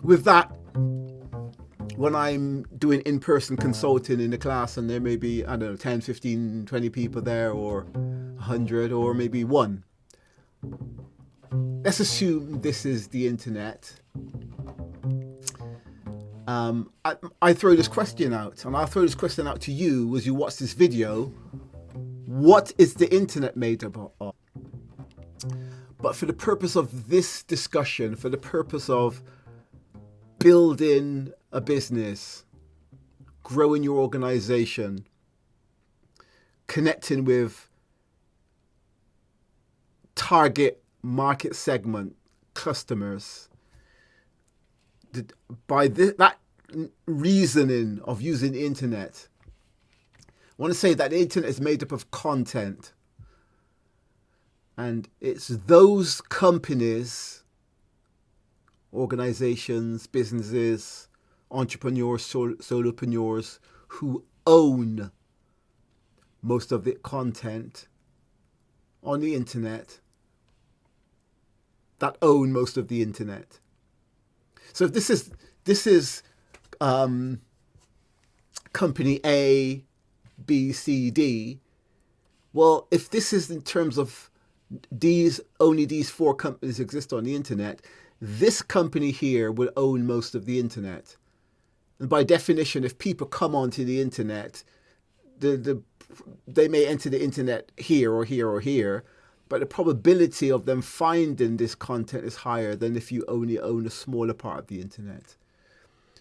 with that, when I'm doing in-person consulting in the class and there may be, I don't know, 10, 15, 20 people there, or 100, or maybe one. Let's assume this is the internet. I throw this question out, and I'll throw this question out to you as you watch this video. What is the internet made up of? But for the purpose of this discussion, for the purpose of building a business, growing your organization, connecting with target market segment customers, by that reasoning of using the internet, I want to say that the internet is made up of content. And it's those companies, organizations, businesses, entrepreneurs, solopreneurs who own most of the content on the internet, that own most of the internet. So if this is company A, B, C, D, well, if this is in terms of only these four companies exist on the internet, this company here will own most of the internet. And by definition, if people come onto the internet, they may enter the internet here or here or here, but the probability of them finding this content is higher than if you only own a smaller part of the internet.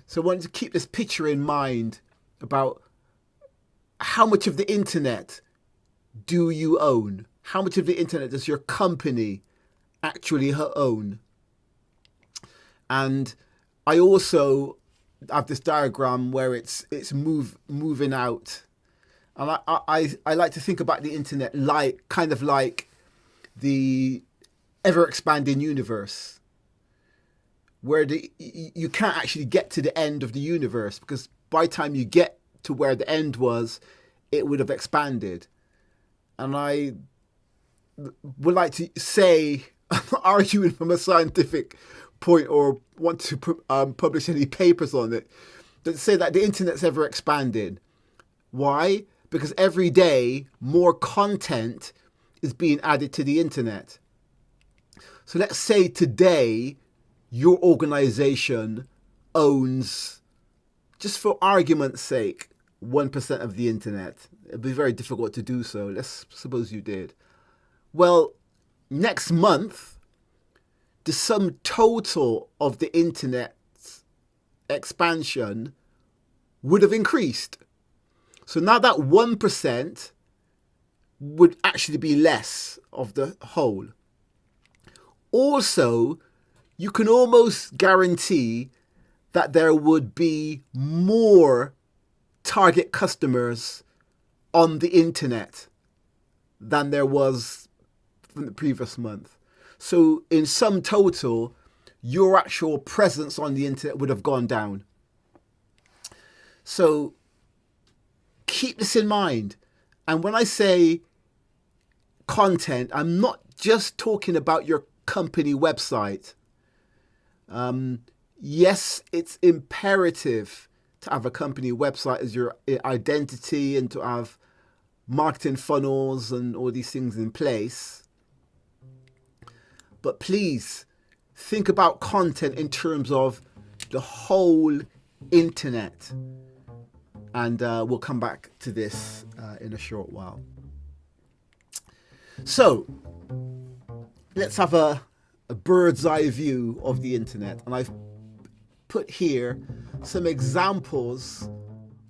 So I wanted to keep this picture in mind about how much of the internet do you own? How much of the internet does your company actually own? And I also have this diagram where it's moving out. And I like to think about the internet like the ever-expanding universe, where you can't actually get to the end of the universe, because by the time you get to where the end was, it would have expanded. And I would like to say, arguing from a scientific point, or want to publish any papers on it, that say that the internet's ever expanding. Why? Because every day more content is being added to the internet. So let's say today your organization owns, just for argument's sake, 1% of the internet. It'd be very difficult to do so. Let's suppose you did. Well, next month, the sum total of the internet's expansion would have increased. So now that 1% would actually be less of the whole. Also, you can almost guarantee that there would be more target customers on the internet than there was from the previous month. So in sum total, your actual presence on the internet would have gone down. So keep this in mind. And when I say content, I'm not just talking about your company website. Yes, it's imperative to have a company website as your identity and to have marketing funnels and all these things in place. But please think about content in terms of the whole internet. And we'll come back to this in a short while. So let's have a bird's eye view of the internet. And I've put here some examples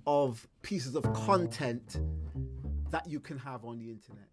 of pieces of content that you can have on the internet.